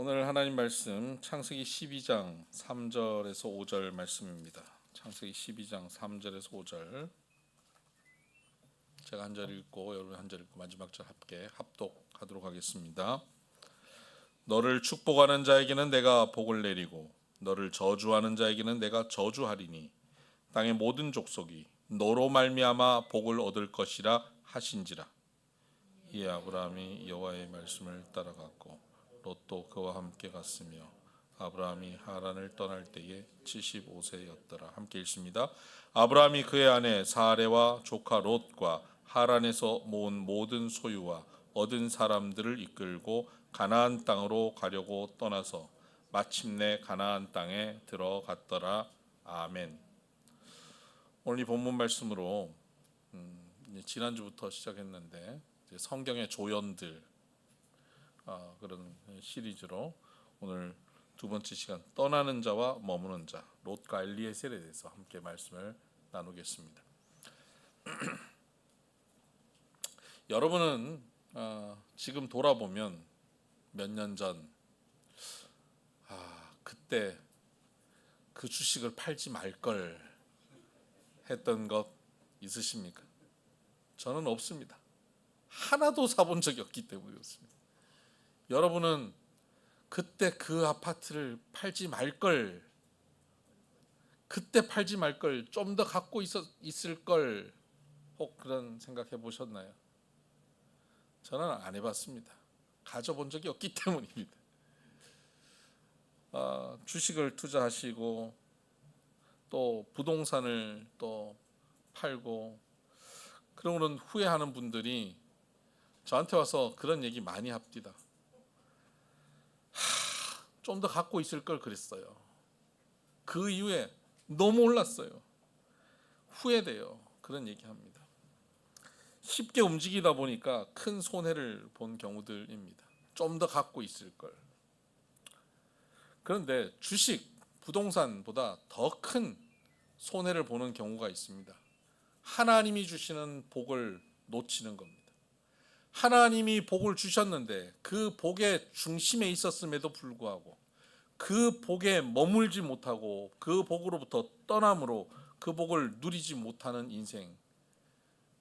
오늘 하나님 말씀 창세기 12장 3절에서 5절 말씀입니다. 창세기 12장 3절에서 5절 제가 한 절 읽고 여러분 한 절 읽고 마지막 절 함께 합독하도록 하겠습니다. 너를 축복하는 자에게는 내가 복을 내리고 너를 저주하는 자에게는 내가 저주하리니 땅의 모든 족속이 너로 말미암아 복을 얻을 것이라 하신지라. 이에 아브라함이 여호와의 말씀을 따라갔고 롯도 그와 함께 갔으며 아브라함이 하란을 떠날 때에 75세였더라. 함께 읽습니다. 아브라함이 그의 아내 사레와 조카 롯과 하란에서 모은 모든 소유와 얻은 사람들을 이끌고 가나안 땅으로 가려고 떠나서 마침내 가나안 땅에 들어갔더라. 아멘. 오늘 이 본문 말씀으로 지난주부터 시작했는데 성경의 조연들 그런 시리즈로 오늘 두 번째 시간 떠나는 자와 머무는 자 롯과 엘리에셀에 대해서 함께 말씀을 나누겠습니다. 여러분은 지금 돌아보면 몇 년 전 그때 그 주식을 팔지 말 걸 했던 것 있으십니까? 저는 없습니다. 하나도 사본 적이 없기 때문에 그렇습니다. 여러분은 그때 그 아파트를 팔지 말 걸, 그때 팔지 말 걸, 좀 더 갖고 있을 걸 혹 그런 생각해 보셨나요? 저는 안 해봤습니다. 가져본 적이 없기 때문입니다. 주식을 투자하시고 또 부동산을 또 팔고 그러고는 후회하는 분들이 저한테 와서 그런 얘기 많이 합니다. 좀 더 갖고 있을 걸 그랬어요. 그 이후에 너무 올랐어요. 후회돼요. 그런 얘기합니다. 쉽게 움직이다 보니까 큰 손해를 본 경우들입니다. 좀 더 갖고 있을 걸. 그런데 주식, 부동산보다 더 큰 손해를 보는 경우가 있습니다. 하나님이 주시는 복을 놓치는 겁니다. 하나님이 복을 주셨는데 그 복의 중심에 있었음에도 불구하고 그 복에 머물지 못하고 그 복으로부터 떠남으로 그 복을 누리지 못하는 인생,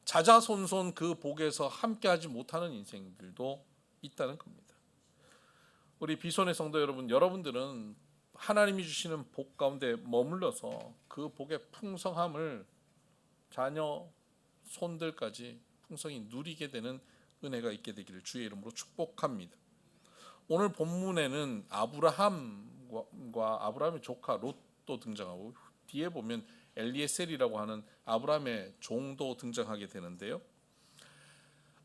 자자손손 그 복에서 함께하지 못하는 인생들도 있다는 겁니다. 우리 비손의 성도 여러분, 여러분들은 하나님이 주시는 복 가운데 머물러서 그 복의 풍성함을 자녀, 손들까지 풍성히 누리게 되는 은혜가 있게 되기를 주의 이름으로 축복합니다. 오늘 본문에는 아브라함과 아브라함의 조카 롯도 등장하고 뒤에 보면 엘리에셀이라고 하는 아브라함의 종도 등장하게 되는데요.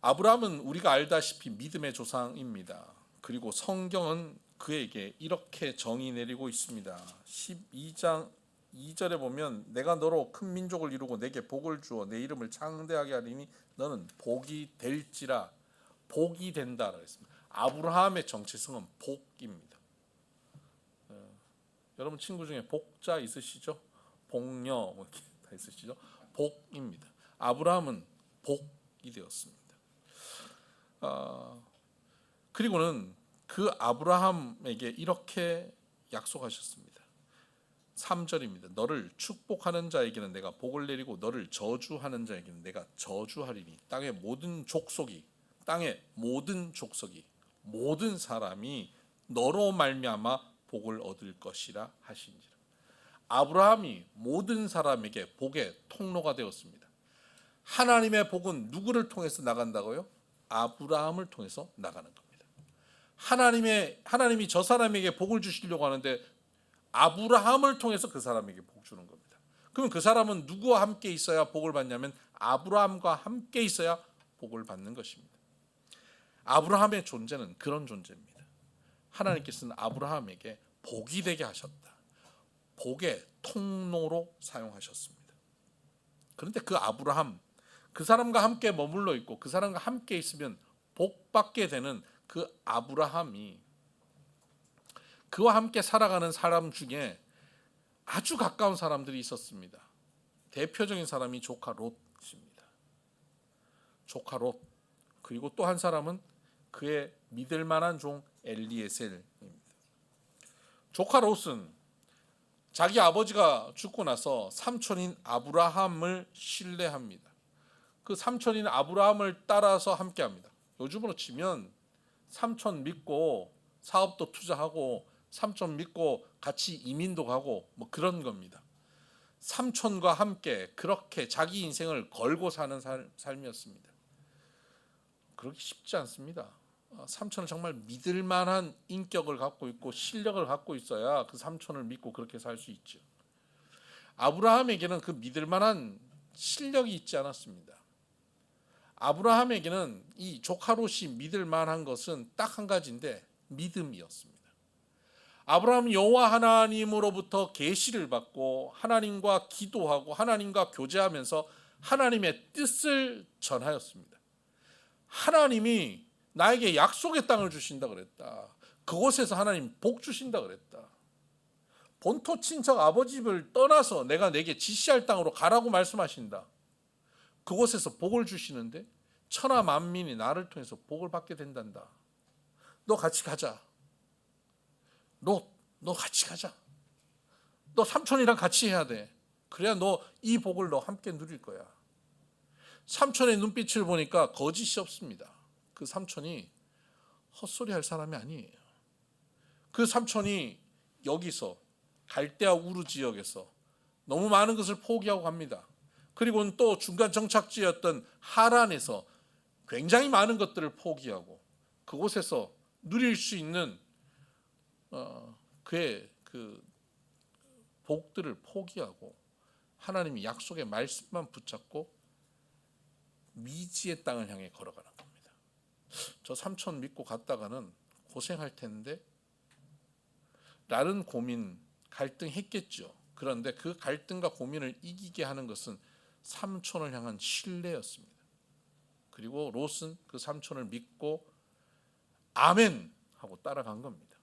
아브라함은 우리가 알다시피 믿음의 조상입니다. 그리고 성경은 그에게 이렇게 정의 내리고 있습니다. 12장 2절에 보면 내가 너로 큰 민족을 이루고 내게 복을 주어 내 이름을 창대하게 하리니 너는 복이 될지라. 복이 된다라고 했습니다. 아브라함의 정체성은 복입니다. 여러분 친구 중에 복자 있으시죠? 복녀 뭐 이렇게 다 있으시죠? 복입니다. 아브라함은 복이 되었습니다. 그리고는 그 아브라함에게 이렇게 약속하셨습니다. 3절입니다. 너를 축복하는 자에게는 내가 복을 내리고 너를 저주하는 자에게는 내가 저주하리니 땅의 모든 족속이 모든 사람이 너로 말미암아 복을 얻을 것이라 하신지라. 아브라함이 모든 사람에게 복의 통로가 되었습니다. 하나님의 복은 누구를 통해서 나간다고요? 아브라함을 통해서 나가는 겁니다. 하나님이 저 사람에게 복을 주시려고 하는데 아브라함을 통해서 그 사람에게 복 주는 겁니다. 그러면 그 사람은 누구와 함께 있어야 복을 받냐면 아브라함과 함께 있어야 복을 받는 것입니다. 아브라함의 존재는 그런 존재입니다. 하나님께서는 아브라함에게 복이 되게 하셨다. 복의 통로로 사용하셨습니다. 그런데 그 아브라함, 그 사람과 함께 머물러 있고 그 사람과 함께 있으면 복 받게 되는 그 아브라함이 그와 함께 살아가는 사람 중에 아주 가까운 사람들이 있었습니다. 대표적인 사람이 조카 롯입니다. 조카 롯. 그리고 또 한 사람은 그의 믿을 만한 종 엘리에셀입니다. 조카 롯은 자기 아버지가 죽고 나서 삼촌인 아브라함을 신뢰합니다. 그 삼촌인 아브라함을 따라서 함께합니다. 요즘으로 치면 삼촌 믿고 사업도 투자하고 삼촌 믿고 같이 이민도 가고 뭐 그런 겁니다. 삼촌과 함께 그렇게 자기 인생을 걸고 사는 삶이었습니다. 그렇게 쉽지 않습니다. 삼촌은 정말 믿을 만한 인격을 갖고 있고 실력을 갖고 있어야 그 삼촌을 믿고 그렇게 살 수 있죠. 아브라함에게는 그 믿을 만한 실력이 있지 않았습니다. 아브라함에게는 이 조카 롯이 믿을 만한 것은 딱 한 가지인데 믿음이었습니다. 아브라함은 여호와 하나님으로부터 계시를 받고 하나님과 기도하고 하나님과 교제하면서 하나님의 뜻을 전하였습니다. 하나님이 나에게 약속의 땅을 주신다 그랬다. 그곳에서 하나님 복 주신다 그랬다. 본토 친척 아버지 집을 떠나서 내가 내게 지시할 땅으로 가라고 말씀하신다. 그곳에서 복을 주시는데 천하 만민이 나를 통해서 복을 받게 된단다. 너 같이 가자. 너 같이 가자. 너 삼촌이랑 같이 해야 돼. 그래야 너 이 복을 너 함께 누릴 거야. 삼촌의 눈빛을 보니까 거짓이 없습니다. 그 삼촌이 헛소리 할 사람이 아니에요. 그 삼촌이 여기서 갈대아 우르 지역에서 너무 많은 것을 포기하고 갑니다. 그리고는 또 중간 정착지였던 하란에서 굉장히 많은 것들을 포기하고 그곳에서 누릴 수 있는 그의 그 복들을 포기하고 하나님이 약속의 말씀만 붙잡고 미지의 땅을 향해 걸어가는 겁니다. 저 삼촌 믿고 갔다가는 고생할 텐데 라는 고민, 갈등했겠죠. 그런데 그 갈등과 고민을 이기게 하는 것은 삼촌을 향한 신뢰였습니다. 그리고 롯은 그 삼촌을 믿고 아멘 하고 따라간 겁니다.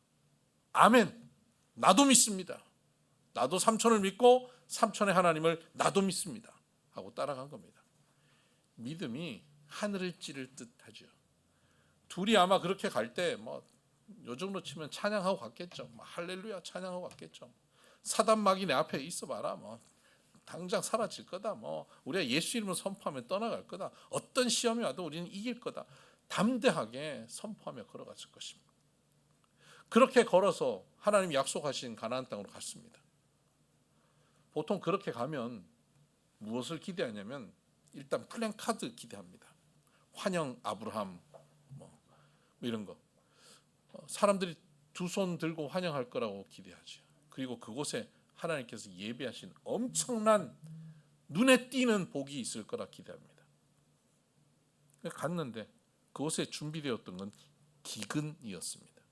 아멘, 나도 믿습니다. 나도 삼촌을 믿고 삼촌의 하나님을 나도 믿습니다 하고 따라간 겁니다. 믿음이 하늘을 찌를 듯하죠. 둘이 아마 그렇게 갈 때 뭐 요즘으로 치면 찬양하고 갔겠죠. 할렐루야 찬양하고 갔겠죠. 사단 마귀 내 앞에 있어봐라. 뭐 당장 사라질 거다. 뭐 우리가 예수 이름을 선포하면 떠나갈 거다. 어떤 시험이 와도 우리는 이길 거다. 담대하게 선포하며 걸어갔을 것입니다. 그렇게 걸어서 하나님 약속하신 가나안 땅으로 갔습니다. 보통 그렇게 가면 무엇을 기대하냐면 일단 플랜카드 기대합니다. 환영 아브라함 뭐 이런 거. 사람들이 두 손 들고 환영할 거라고 기대하죠. 그리고 그곳에 하나님께서 예비하신 엄청난 눈에 띄는 복이 있을 거라 기대합니다. 갔는데 그곳에 준비되었던 건 기근이었습니다.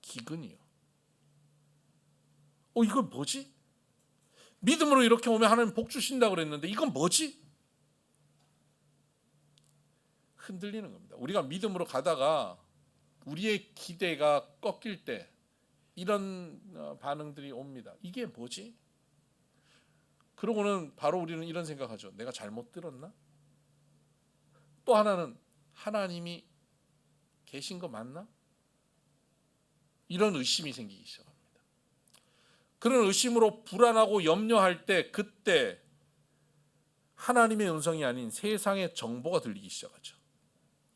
기근이요. 이건 뭐지? 믿음으로 이렇게 오면 하나님 복 주신다고 그랬는데 이건 뭐지? 흔들리는 겁니다. 우리가 믿음으로 가다가 우리의 기대가 꺾일 때 이런 반응들이 옵니다. 이게 뭐지? 그러고는 바로 우리는 이런 생각하죠. 내가 잘못 들었나? 또 하나는 하나님이 계신 거 맞나? 이런 의심이 생기기 시작합니다. 그런 의심으로 불안하고 염려할 때 그때 하나님의 음성이 아닌 세상의 정보가 들리기 시작하죠.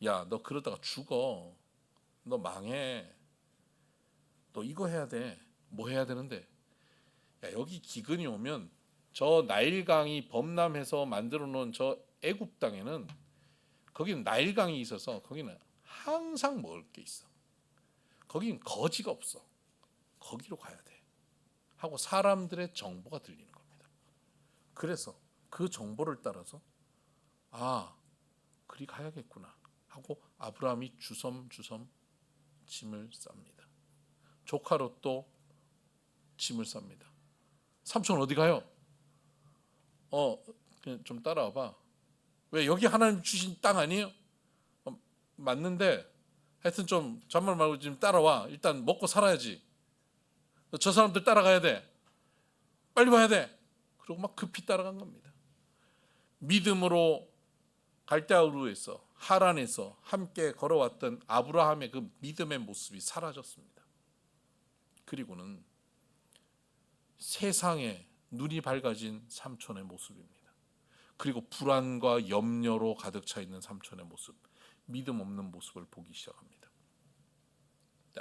야, 너 그러다가 죽어. 너 망해. 너 이거 해야 돼. 뭐 해야 되는데? 야, 여기 기근이 오면 저 나일강이 범람해서 만들어 놓은 저 애굽 땅에는 거기는 나일강이 있어서 거기는 항상 먹을 게 있어. 거긴 거지가 없어. 거기로 가야 돼. 하고 사람들의 정보가 들리는 겁니다. 그래서 그 정보를 따라서 그리 가야겠구나 하고 아브라함이 주섬주섬 짐을 쌉니다. 조카 롯도 짐을 쌉니다. 삼촌 어디 가요? 그냥 좀 따라와봐. 왜 여기 하나님 주신 땅 아니에요? 맞는데 하여튼 좀 잔말 말고 지금 따라와. 일단 먹고 살아야지. 저 사람들 따라가야 돼. 빨리 와야 돼. 그리고 막 급히 따라간 겁니다. 믿음으로 갈대아우르에서 하란에서 함께 걸어왔던 아브라함의 그 믿음의 모습이 사라졌습니다. 그리고는 세상에 눈이 밝아진 삼촌의 모습입니다. 그리고 불안과 염려로 가득 차 있는 삼촌의 모습, 믿음 없는 모습을 보기 시작합니다.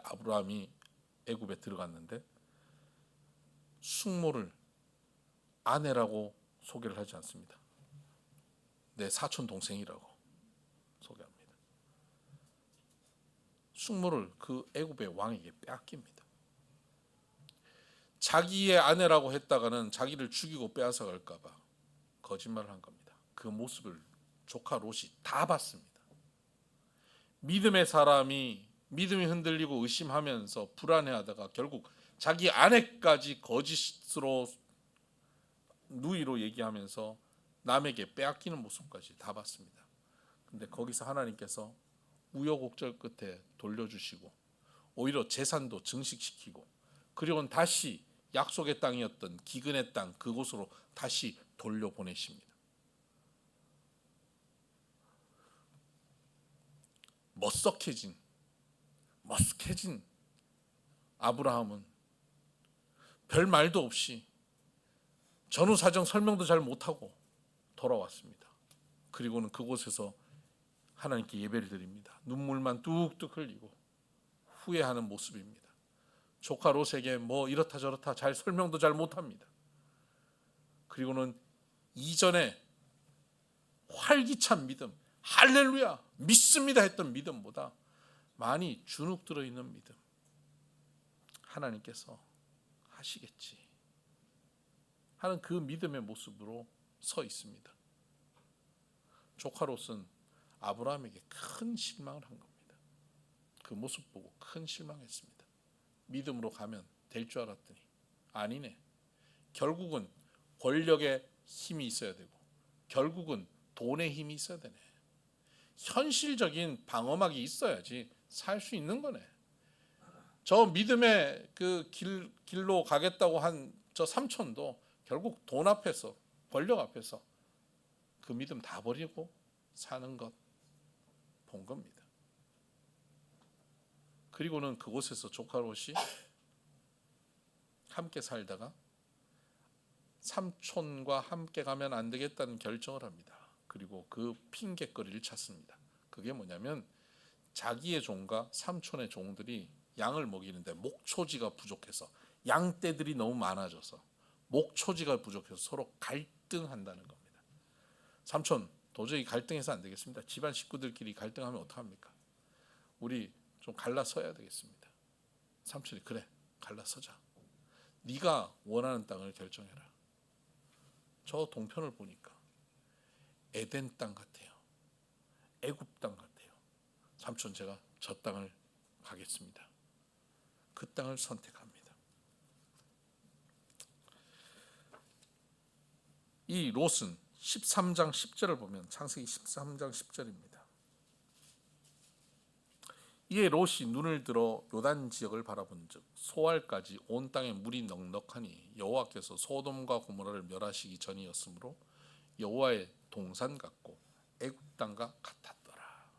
아브라함이 애굽에 들어갔는데 숙모를 아내라고 소개를 하지 않습니다. 내 사촌 동생이라고 소개합니다. 숙모를 그 애굽의 왕에게 빼앗깁니다. 자기의 아내라고 했다가는 자기를 죽이고 빼앗아 갈까봐 거짓말을 한 겁니다. 그 모습을 조카 롯이 다 봤습니다. 믿음의 사람이 믿음이 흔들리고 의심하면서 불안해하다가 결국 자기 아내까지 거짓으로 누이로 얘기하면서 남에게 빼앗기는 모습까지 다 봤습니다. 근데 거기서 하나님께서 우여곡절 끝에 돌려주시고 오히려 재산도 증식시키고 그리고는 다시 약속의 땅이었던 기근의 땅 그곳으로 다시 돌려보내십니다. 머쓱해진 아브라함은 별 말도 없이 전후 사정 설명도 잘 못하고 돌아왔습니다. 그리고는 그곳에서 하나님께 예배를 드립니다. 눈물만 뚝뚝 흘리고 후회하는 모습입니다. 조카 롯에게 뭐 이렇다 저렇다 잘 설명도 잘 못합니다. 그리고는 이전에 활기찬 믿음, 할렐루야 믿습니다 했던 믿음보다 많이 주눅 들어있는 믿음, 하나님께서 하시겠지 하는 그 믿음의 모습으로 서 있습니다. 조카 롯은 아브라함에게 큰 실망을 한 겁니다. 그 모습 보고 큰 실망했습니다. 믿음으로 가면 될 줄 알았더니 아니네. 결국은 권력의 힘이 있어야 되고 결국은 돈의 힘이 있어야 되네. 현실적인 방어막이 있어야지 살 수 있는 거네. 저 믿음의 그 길로 가겠다고 한 저 삼촌도 결국 돈 앞에서 권력 앞에서 그 믿음 다 버리고 사는 것 본 겁니다. 그리고는 그곳에서 조카 롯이 함께 살다가 삼촌과 함께 가면 안 되겠다는 결정을 합니다. 그리고 그 핑계거리를 찾습니다. 그게 뭐냐면 자기의 종과 삼촌의 종들이 양을 먹이는데 목초지가 부족해서 양떼들이 너무 많아져서 목초지가 부족해서 서로 갈등한다는 겁니다. 삼촌 도저히 갈등해서 안 되겠습니다. 집안 식구들끼리 갈등하면 어떡합니까? 우리 좀 갈라서야 되겠습니다. 삼촌이 그래 갈라서자. 네가 원하는 땅을 결정해라. 저 동편을 보니까 에덴 땅 같아요. 애굽 땅 같아요. 삼촌 제가 저 땅을 가겠습니다. 그 땅을 선택합니다. 이 롯은 13장 10절을 보면 창세기 13장 10절입니다. 이에 롯이 눈을 들어 요단 지역을 바라본즉 소알까지 온 땅에 물이 넉넉하니 여호와께서 소돔과 고모라를 멸하시기 전이었으므로 여호와의 동산 같고 애굽 땅과 같았더라.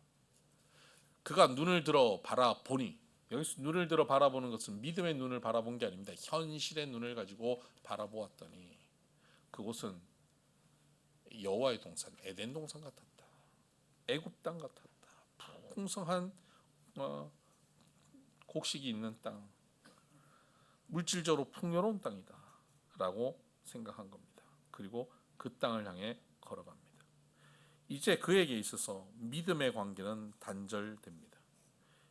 그가 눈을 들어 바라보니, 여기서 눈을 들어 바라보는 것은 믿음의 눈을 바라본 게 아닙니다. 현실의 눈을 가지고 바라보았더니 그곳은 여호와의 동산, 에덴 동산 같았다. 애굽 땅 같았다. 풍성한 곡식이 있는 땅, 물질적으로 풍요로운 땅이다 라고 생각한 겁니다. 그리고 그 땅을 향해 걸어갑니다. 이제 그에게 있어서 믿음의 관계는 단절됩니다.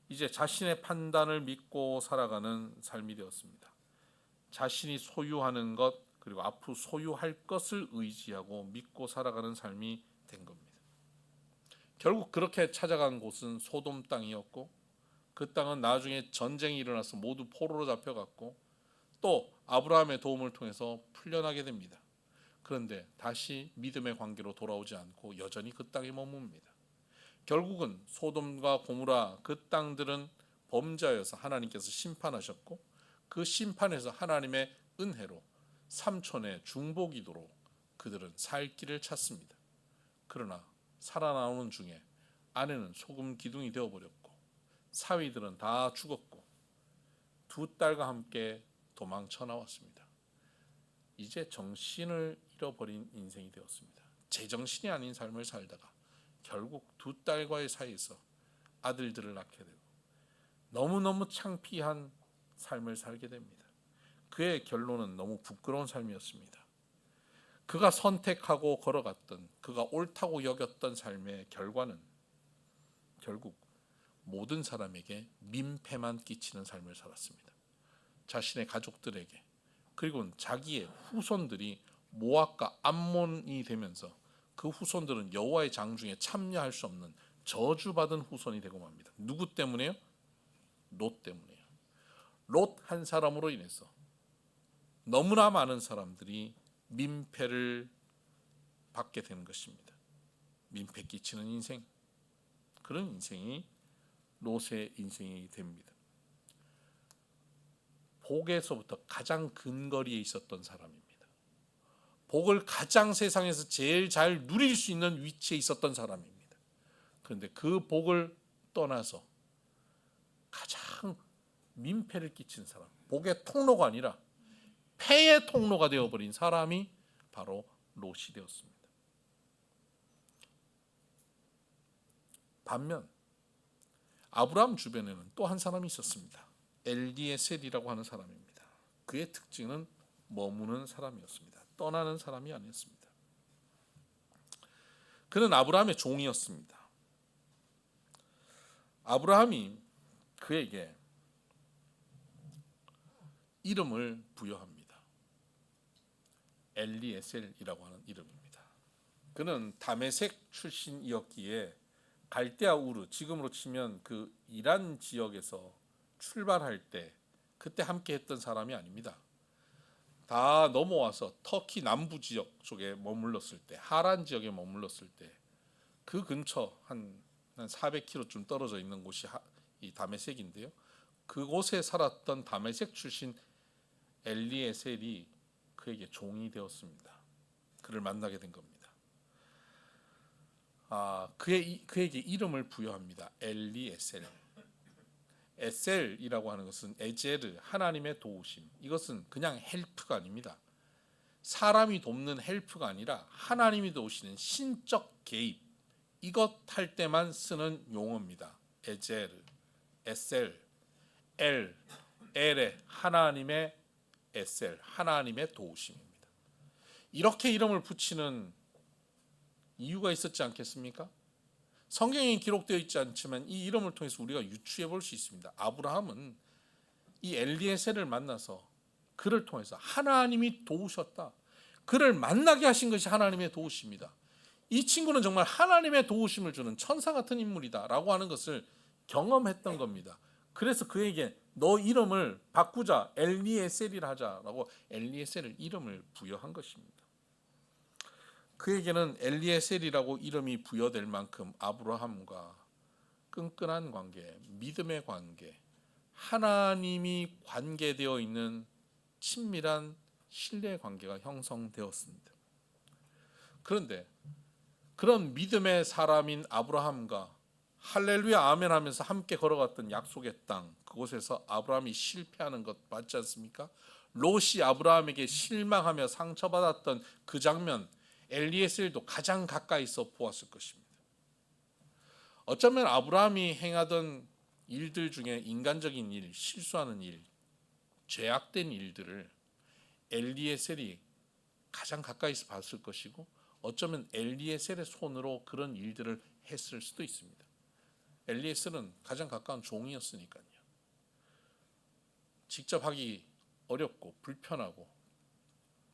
이제 자신의 판단을 믿고 살아가는 삶이 되었습니다. 자신이 소유하는 것 그리고 앞으로 소유할 것을 의지하고 믿고 살아가는 삶이 된 겁니다. 결국 그렇게 찾아간 곳은 소돔 땅이었고 그 땅은 나중에 전쟁이 일어나서 모두 포로로 잡혀갔고 또 아브라함의 도움을 통해서 풀려나게 됩니다. 그런데 다시 믿음의 관계로 돌아오지 않고 여전히 그 땅에 머뭅니다. 결국은 소돔과 고모라 그 땅들은 범죄하여서 하나님께서 심판하셨고 그 심판에서 하나님의 은혜로 삼촌의 중보기도로 그들은 살 길을 찾습니다. 그러나 살아나오는 중에 아내는 소금 기둥이 되어버렸고 사위들은 다 죽었고 두 딸과 함께 도망쳐 나왔습니다. 이제 정신을 잃어버린 인생이 되었습니다. 제정신이 아닌 삶을 살다가 결국 두 딸과의 사이에서 아들들을 낳게 되고 너무너무 창피한 삶을 살게 됩니다. 그의 결론은 너무 부끄러운 삶이었습니다. 그가 선택하고 걸어갔던, 그가 옳다고 여겼던 삶의 결과는 결국 모든 사람에게 민폐만 끼치는 삶을 살았습니다. 자신의 가족들에게, 그리고 자기의 후손들이 모압과 암몬이 되면서 그 후손들은 여호와의 장중에 참여할 수 없는 저주받은 후손이 되고 맙니다. 누구 때문에요? 롯 때문에요. 롯 한 사람으로 인해서 너무나 많은 사람들이 민폐를 받게 되는 것입니다. 민폐 끼치는 인생, 그런 인생이 롯의 인생이 됩니다. 복에서부터 가장 근거리에 있었던 사람입니다. 복을 가장 세상에서 제일 잘 누릴 수 있는 위치에 있었던 사람입니다. 그런데 그 복을 떠나서 가장 민폐를 끼친 사람, 복의 통로가 아니라 폐의 통로가 되어버린 사람이 바로 롯이 되었습니다. 반면 아브라함 주변에는 또 한 사람이 있었습니다. 엘리에셀이라고 하는 사람입니다. 그의 특징은 머무는 사람이었습니다. 떠나는 사람이 아니었습니다. 그는 아브라함의 종이었습니다. 아브라함이 그에게 이름을 부여합니다. 엘리에셀이라고 하는 이름입니다. 그는 다메섹 출신이었기에 갈대아 우르, 지금으로 치면 그 이란 지역에서 출발할 때 그때 함께 했던 사람이 아닙니다. 다 넘어와서 터키 남부 지역 쪽에 머물렀을 때, 하란 지역에 머물렀을 때 그 근처 한 400km쯤 떨어져 있는 곳이 이 다메섹인데요. 그곳에 살았던 다메섹 출신 엘리에셀이 그에게 종이 되었습니다. 그를 만나게 된 겁니다. 그에게 이름을 부여합니다. 엘리에셀. 에셀이라고 하는 것은 에제르, 하나님의 도우심. 이것은 그냥 헬프가 아닙니다. 사람이 돕는 헬프가 아니라 하나님이 도우시는 신적 개입. 이것 할 때만 쓰는 용어입니다. 에제르, 에셀, 엘의 하나님의 에셀, 하나님의 도우심입니다. 이렇게 이름을 붙이는 이유가 있었지 않겠습니까? 성경에 기록되어 있지 않지만 이 이름을 통해서 우리가 유추해 볼 수 있습니다. 아브라함은 이 엘리에셀을 만나서 그를 통해서 하나님이 도우셨다. 그를 만나게 하신 것이 하나님의 도우심이다. 이 친구는 정말 하나님의 도우심을 주는 천사 같은 인물이다 라고 하는 것을 경험했던 겁니다. 그래서 그에게 너 이름을 바꾸자, 엘리에셀이라 하자라고 엘리에셀을 이름을 부여한 것입니다. 그에게는 엘리에셀이라고 이름이 부여될 만큼 아브라함과 끈끈한 관계, 믿음의 관계, 하나님이 관계되어 있는 친밀한 신뢰의 관계가 형성되었습니다. 그런데 그런 믿음의 사람인 아브라함과 할렐루야 아멘 하면서 함께 걸어갔던 약속의 땅, 그곳에서 아브라함이 실패하는 것 맞지 않습니까? 롯이 아브라함에게 실망하며 상처받았던 그 장면, 엘리에셀도 가장 가까이서 보았을 것입니다. 어쩌면 아브라함이 행하던 일들 중에 인간적인 일, 실수하는 일, 죄악된 일들을 엘리에셀이 가장 가까이서 봤을 것이고, 어쩌면 엘리에셀의 손으로 그런 일들을 했을 수도 있습니다. 엘리에셀은 가장 가까운 종이었으니까요. 직접 하기 어렵고 불편하고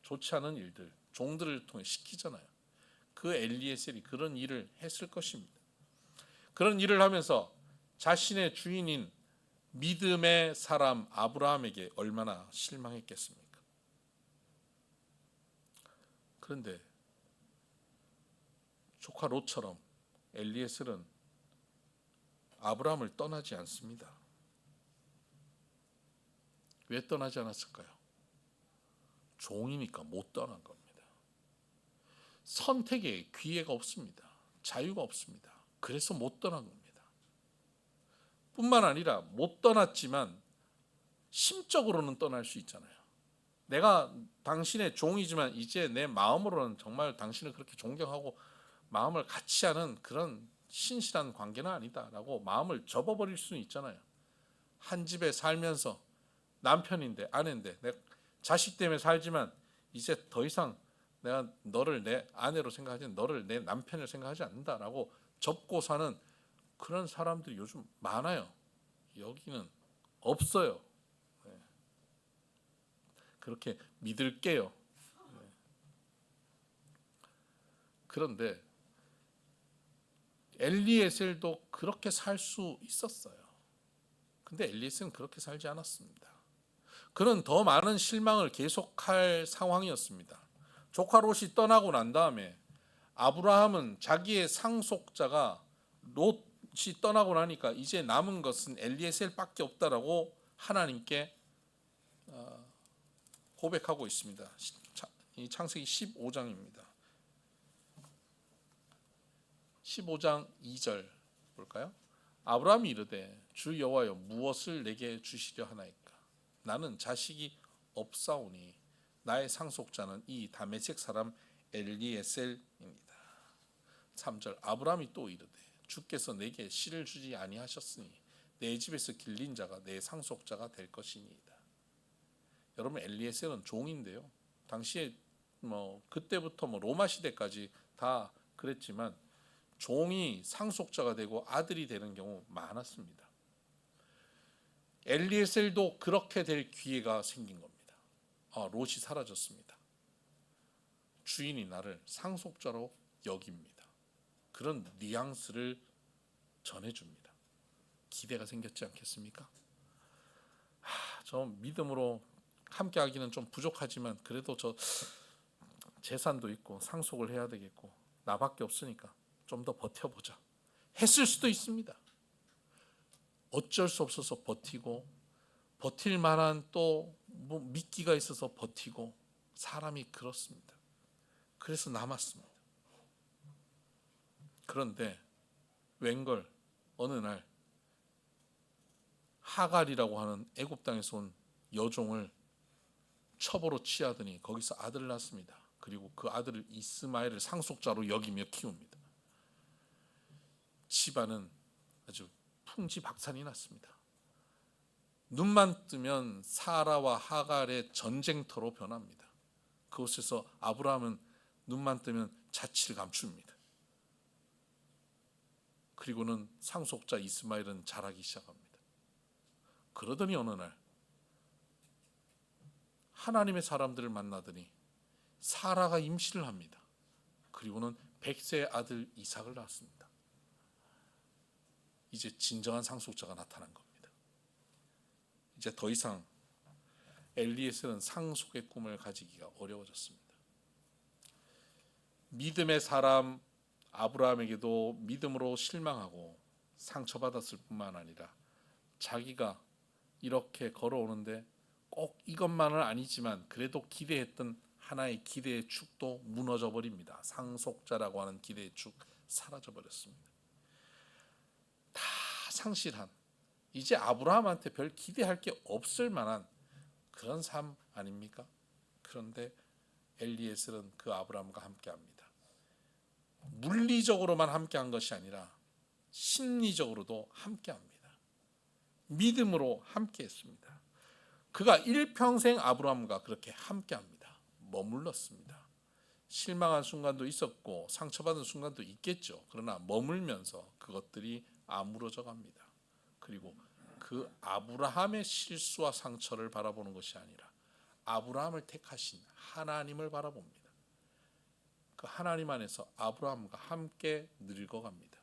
좋지 않은 일들, 종들을 통해 시키잖아요. 그 엘리에셀이 그런 일을 했을 것입니다. 그런 일을 하면서 자신의 주인인 믿음의 사람 아브라함에게 얼마나 실망했겠습니까? 그런데 조카 롯처럼 엘리에셀은 아브라함을 떠나지 않습니다. 왜 떠나지 않았을까요? 종이니까 못 떠난 겁니다. 선택에 기회가 없습니다. 자유가 없습니다. 그래서 못 떠난 겁니다. 뿐만 아니라 못 떠났지만 심적으로는 떠날 수 있잖아요. 내가 당신의 종이지만 이제 내 마음으로는 정말 당신을 그렇게 존경하고 마음을 같이 하는 그런 신실한 관계는 아니다라고 마음을 접어버릴 수는 있잖아요. 한 집에 살면서 남편인데 아내인데 내 자식 때문에 살지만 이제 더 이상 내가 너를 내 아내로 생각하지 너를 내 남편을 생각하지 않는다라고 접고 사는 그런 사람들이 요즘 많아요. 여기는 없어요. 그렇게 믿을게요. 그런데 엘리에셀도 그렇게 살 수 있었어요. 근데 엘리에셀은 그렇게 살지 않았습니다. 그는 더 많은 실망을 계속할 상황이었습니다. 조카 롯이 떠나고 난 다음에 아브라함은 자기의 상속자가 롯이 떠나고 나니까 이제 남은 것은 엘리에셀밖에 없다라고 하나님께 고백하고 있습니다. 이 창세기 15장입니다. 15장 2절 볼까요? 아브라함이 이르되 주 여호와여 무엇을 내게 주시려 하나이까? 나는 자식이 없사오니 나의 상속자는 이 다메섹 사람 엘리에셀입니다. 3절 아브라함이 또 이르되 주께서 내게 씨를 주지 아니하셨으니 내 집에서 길린 자가 내 상속자가 될 것이니이다. 여러분 엘리에셀은 종인데요. 당시에 그때부터 로마 시대까지 다 그랬지만 종이 상속자가 되고 아들이 되는 경우 많았습니다. 엘리에셀도 그렇게 될 기회가 생긴 겁니다. 롯이 사라졌습니다. 주인이 나를 상속자로 여깁니다. 그런 뉘앙스를 전해줍니다. 기대가 생겼지 않겠습니까? 저 믿음으로 함께하기는 좀 부족하지만 그래도 저 재산도 있고 상속을 해야 되겠고 나밖에 없으니까 좀 더 버텨보자 했을 수도 있습니다. 어쩔 수 없어서 버티고 버틸 만한 또 미끼가 있어서 버티고 사람이 그렇습니다. 그래서 남았습니다. 그런데 웬걸 어느 날 하갈이라고 하는 애굽 땅에서 온 여종을 첩으로 취하더니 거기서 아들을 낳습니다. 그리고 그 아들을 이스마엘을 상속자로 여기며 키웁니다. 집안은 아주 풍지박산이 났습니다. 눈만 뜨면 사라와 하갈의 전쟁터로 변합니다. 그곳에서 아브라함은 눈만 뜨면 자취를 감춥니다. 그리고는 상속자 이스마엘은 자라기 시작합니다. 그러더니 어느 날 하나님의 사람들을 만나더니 사라가 임신을 합니다. 그리고는 100세의 아들 이삭을 낳았습니다. 이제 진정한 상속자가 나타난 겁니다. 이제 더 이상 엘리에셀은 상속의 꿈을 가지기가 어려워졌습니다. 믿음의 사람 아브라함에게도 믿음으로 실망하고 상처받았을 뿐만 아니라 자기가 이렇게 걸어오는데 꼭 이것만은 아니지만 그래도 기대했던 하나의 기대의 축도 무너져 버립니다. 상속자라고 하는 기대의 축 사라져 버렸습니다. 다 상실한 이제 아브라함한테 별 기대할 게 없을 만한 그런 삶 아닙니까? 그런데 엘리에셀은 그 아브라함과 함께합니다. 물리적으로만 함께한 것이 아니라 심리적으로도 함께합니다. 믿음으로 함께했습니다. 그가 일평생 아브라함과 그렇게 함께합니다. 머물렀습니다. 실망한 순간도 있었고 상처받은 순간도 있겠죠. 그러나 머물면서 그것들이 아무러져 갑니다. 그리고 그 아브라함의 실수와 상처를 바라보는 것이 아니라 아브라함을 택하신 하나님을 바라봅니다. 그 하나님 안에서 아브라함과 함께 늙어갑니다.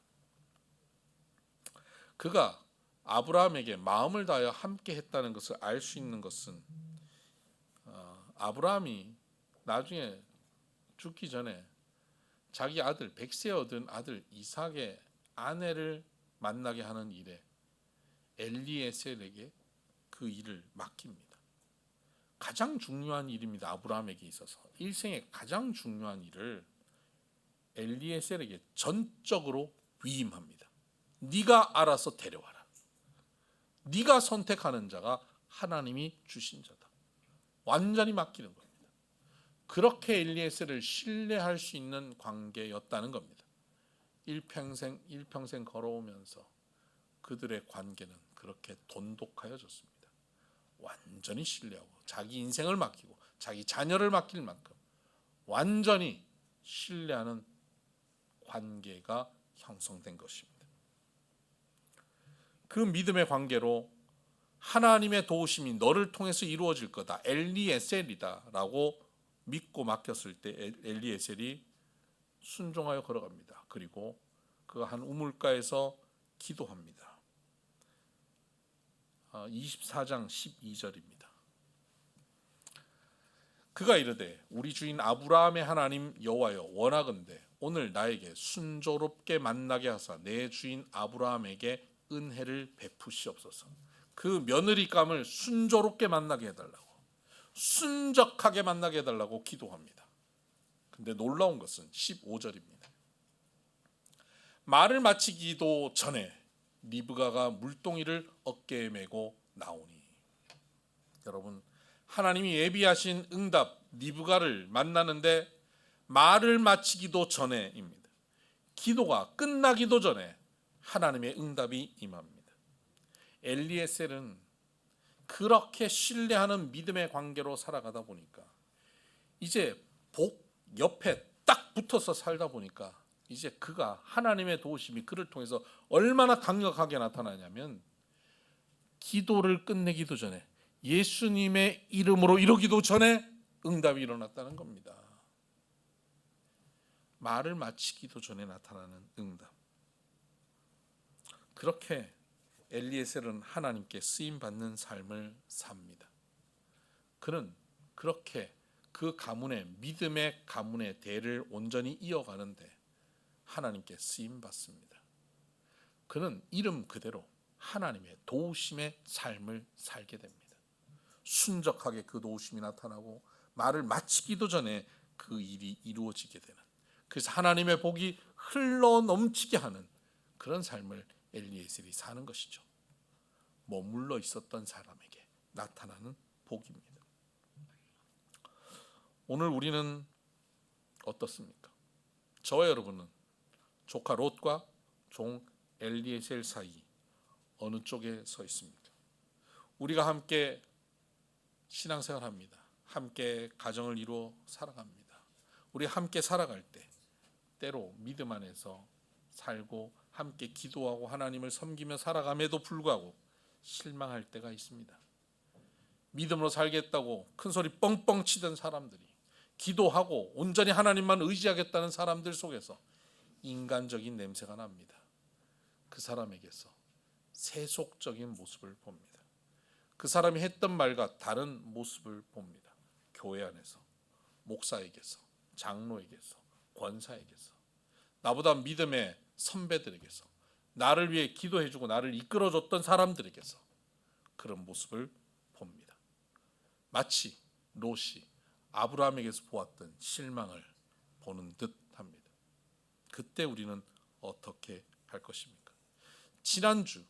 그가 아브라함에게 마음을 다하여 함께 했다는 것을 알 수 있는 것은 아브라함이 나중에 죽기 전에 자기 아들 100세 얻은 아들 이삭의 아내를 만나게 하는 일에 엘리에셀에게 그 일을 맡깁니다. 가장 중요한 일입니다. 아브라함에게 있어서 일생의 가장 중요한 일을 엘리에셀에게 전적으로 위임합니다. 네가 알아서 데려와라. 네가 선택하는 자가 하나님이 주신 자다. 완전히 맡기는 겁니다. 그렇게 엘리에셀을 신뢰할 수 있는 관계였다는 겁니다. 일평생 걸어오면서 그들의 관계는 그렇게 돈독하여졌습니다. 완전히 신뢰하고 자기 인생을 맡기고 자기 자녀를 맡길 만큼 완전히 신뢰하는 관계가 형성된 것입니다. 그 믿음의 관계로 하나님의 도우심이 너를 통해서 이루어질 거다, 엘리에셀이다 라고 믿고 맡겼을 때 엘리에셀이 순종하여 걸어갑니다. 그리고 그가 한 우물가에서 기도합니다. 24장 12절입니다. 그가 이르되 우리 주인 아브라함의 하나님 여호와여, 원하건대 오늘 나에게 순조롭게 만나게 하사 내 주인 아브라함에게 은혜를 베푸시옵소서. 그 며느리감을 순조롭게 만나게 해달라고, 순적하게 만나게 해달라고 기도합니다. 근데 놀라운 것은 15절입니다. 말을 마치기도 전에 리브가가 물동이를 어깨에 메고 나오니. 여러분, 하나님이 예비하신 응답 리브가를 만나는데 말을 마치기도 전에입니다. 기도가 끝나기도 전에 하나님의 응답이 임합니다. 엘리에셀은 그렇게 신뢰하는 믿음의 관계로 살아가다 보니까 이제 복 옆에 딱 붙어서 살다 보니까 이제 그가 하나님의 도우심이 그를 통해서 얼마나 강력하게 나타나냐면 기도를 끝내기도 전에, 예수님의 이름으로 이루기도 전에 응답이 일어났다는 겁니다. 말을 마치기도 전에 나타나는 응답. 그렇게 엘리에셀은 하나님께 쓰임받는 삶을 삽니다. 그는 그렇게 그 가문의 믿음의 가문의 대를 온전히 이어가는데 하나님께 쓰임받습니다. 그는 이름 그대로 하나님의 도우심의 삶을 살게 됩니다. 순적하게 그 도우심이 나타나고 말을 마치기도 전에 그 일이 이루어지게 되는, 그래서 하나님의 복이 흘러 넘치게 하는 그런 삶을 엘리에셀이 사는 것이죠. 머물러 있었던 사람에게 나타나는 복입니다. 오늘 우리는 어떻습니까? 저와 여러분은 조카 롯과 종 엘리에셀 사이 어느 쪽에 서 있습니까? 우리가 함께 신앙생활합니다. 함께 가정을 이루어 살아갑니다. 우리 함께 살아갈 때 때로 믿음 안에서 살고 함께 기도하고 하나님을 섬기며 살아감에도 불구하고 실망할 때가 있습니다. 믿음으로 살겠다고 큰 소리 뻥뻥 치던 사람들이, 기도하고 온전히 하나님만 의지하겠다는 사람들 속에서 인간적인 냄새가 납니다. 그 사람에게서 세속적인 모습을 봅니다. 그 사람이 했던 말과 다른 모습을 봅니다. 교회 안에서, 목사에게서, 장로에게서, 권사에게서, 나보다 믿음의 선배들에게서, 나를 위해 기도해주고 나를 이끌어줬던 사람들에게서 그런 모습을 봅니다. 마치 롯이 아브라함에게서 보았던 실망을 보는 듯 합니다. 그때 우리는 어떻게 할 것입니까? 지난주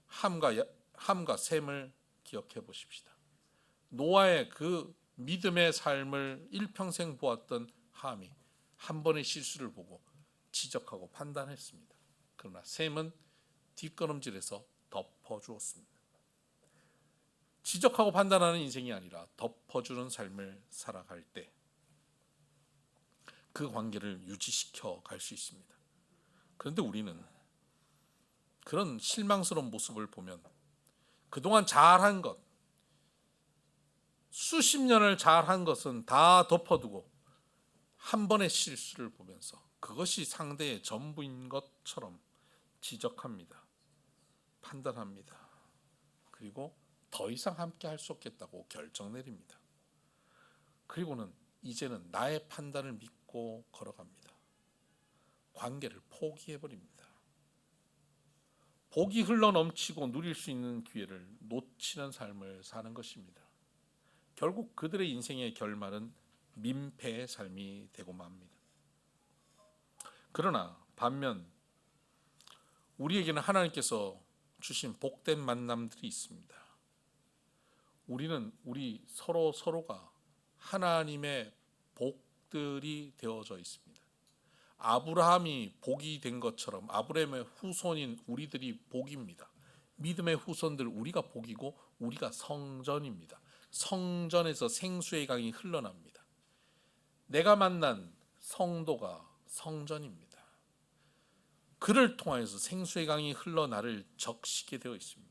함과 셈을 기억해 보십시다. 노아의 그 믿음의 삶을 일평생 보았던 함이 한 번의 실수를 보고 지적하고 판단했습니다. 그러나 셈은 뒷걸음질해서 덮어주었습니다. 지적하고 판단하는 인생이 아니라 덮어주는 삶을 살아갈 때 그 관계를 유지시켜 갈 수 있습니다. 그런데 우리는 그런 실망스러운 모습을 보면 그동안 잘한 것, 수십 년을 잘한 것은 다 덮어두고 한 번의 실수를 보면서 그것이 상대의 전부인 것처럼 지적합니다. 판단합니다. 그리고 더 이상 함께 할 수 없겠다고 결정 내립니다. 그리고는 이제는 나의 판단을 믿고 걸어갑니다. 관계를 포기해버립니다. 복이 흘러 넘치고 누릴 수 있는 기회를 놓치는 삶을 사는 것입니다. 결국 그들의 인생의 결말은 민폐의 삶이 되고 맙니다. 그러나 반면 우리에게는 하나님께서 주신 복된 만남들이 있습니다. 우리는 우리 서로가 하나님의 복들이 되어져 있습니다. 아브라함이 복이 된 것처럼 아브라함의 후손인 우리들이 복입니다. 믿음의 후손들 우리가 복이고 우리가 성전입니다. 성전에서 생수의 강이 흘러납니다. 내가 만난 성도가 성전입니다. 그를 통하여서 생수의 강이 흘러 나를 적시게 되어 있습니다.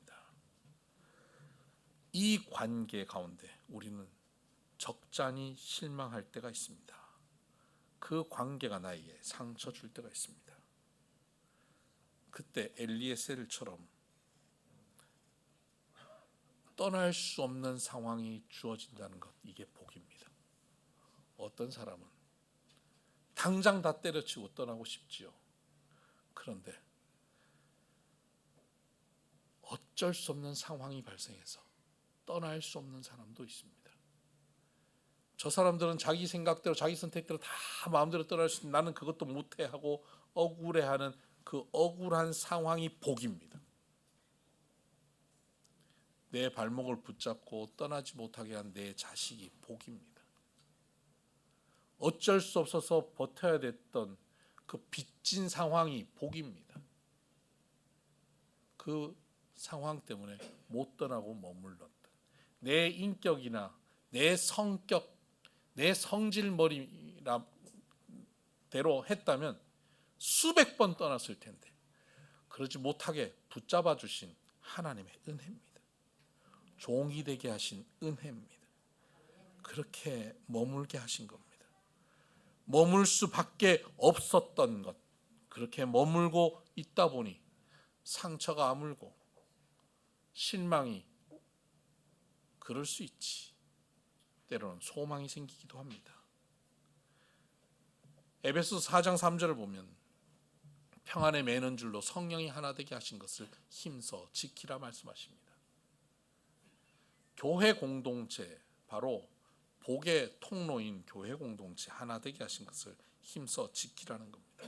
이 관계 가운데 우리는 적잖이 실망할 때가 있습니다. 그 관계가 나에게 상처 줄 때가 있습니다. 그때 엘리에셀처럼 떠날 수 없는 상황이 주어진다는 것, 이게 복입니다. 어떤 사람은 당장 다 때려치고 떠나고 싶지요. 그런데 어쩔 수 없는 상황이 발생해서 떠날 수 없는 사람도 있습니다. 저 사람들은 자기 생각대로 자기 선택대로 다 마음대로 떠날 수 있는, 나는 그것도 못해 하고 억울해하는 그 억울한 상황이 복입니다. 내 발목을 붙잡고 떠나지 못하게 한 내 자식이 복입니다. 어쩔 수 없어서 버텨야 됐던 그 빚진 상황이 복입니다. 그 상황 때문에 못 떠나고 머물렀다. 내 인격이나 내 성격, 내 성질머리대로 했다면 수백 번 떠났을 텐데 그러지 못하게 붙잡아 주신 하나님의 은혜입니다. 종이 되게 하신 은혜입니다. 그렇게 머물게 하신 겁니다. 머물 수밖에 없었던 것, 그렇게 머물고 있다 보니 상처가 아물고 실망이, 그럴 수 있지. 때로는 소망이 생기기도 합니다. 에베소서 4장 3절을 보면 평안에 매는 줄로 성령이 하나 되게 하신 것을 힘써 지키라 말씀하십니다. 교회 공동체, 바로 복의 통로인 교회 공동체 하나 되게 하신 것을 힘써 지키라는 겁니다.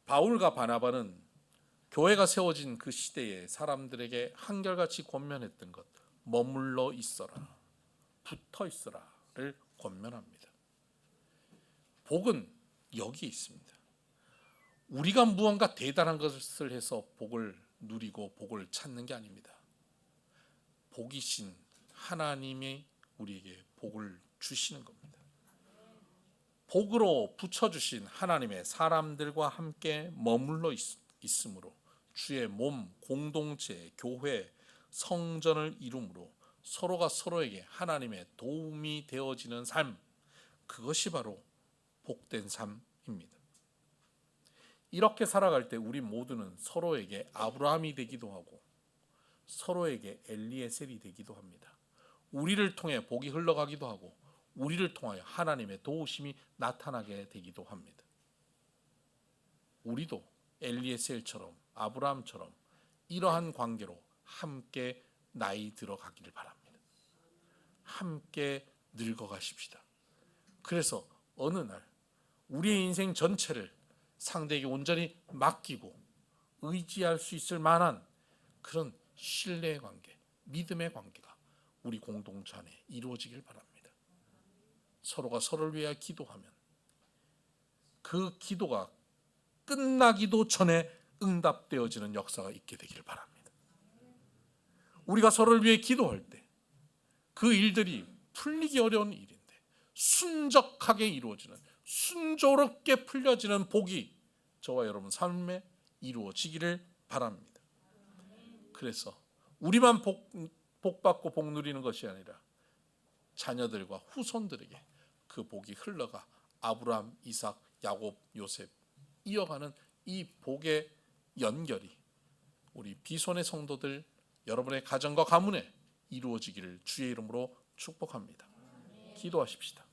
바울과 바나바는 교회가 세워진 그 시대에 사람들에게 한결같이 권면했던 것, 머물러 있어라, 붙어 있어라를 권면합니다. 복은 여기 있습니다. 우리가 무언가 대단한 것을 해서 복을 누리고 복을 찾는 게 아닙니다. 복이신 하나님이 우리에게 복을 주시는 겁니다. 복으로 붙여주신 하나님의 사람들과 함께 머물러 있으므로 주의 몸, 공동체, 교회, 성전을 이룸으로 서로가 서로에게 하나님의 도움이 되어지는 삶, 그것이 바로 복된 삶입니다. 이렇게 살아갈 때 우리 모두는 서로에게 아브라함이 되기도 하고 서로에게 엘리에셀이 되기도 합니다. 우리를 통해 복이 흘러가기도 하고 우리를 통하여 하나님의 도우심이 나타나게 되기도 합니다. 우리도 엘리에셀처럼 아브라함처럼 이러한 관계로 함께 나이 들어가기를 바랍니다. 함께 늙어가십시다. 그래서 어느 날 우리의 인생 전체를 상대에게 온전히 맡기고 의지할 수 있을 만한 그런 신뢰의 관계, 믿음의 관계가 우리 공동체 안에 이루어지길 바랍니다. 서로가 서로를 위하여 기도하면 그 기도가 끝나기도 전에 응답되어지는 역사가 있게 되길 바랍니다. 우리가 서로를 위해 기도할 때 그 일들이 풀리기 어려운 일인데 순적하게 이루어지는, 순조롭게 풀려지는 복이 저와 여러분 삶에 이루어지기를 바랍니다. 그래서 우리만 복받고 복 누리는 것이 아니라 자녀들과 후손들에게 그 복이 흘러가 아브라함, 이삭, 야곱, 요셉 이어가는 이 복의 연결이 우리 비손의 성도들 여러분의 가정과 가문에 이루어지기를 주의 이름으로 축복합니다. 기도하십시다.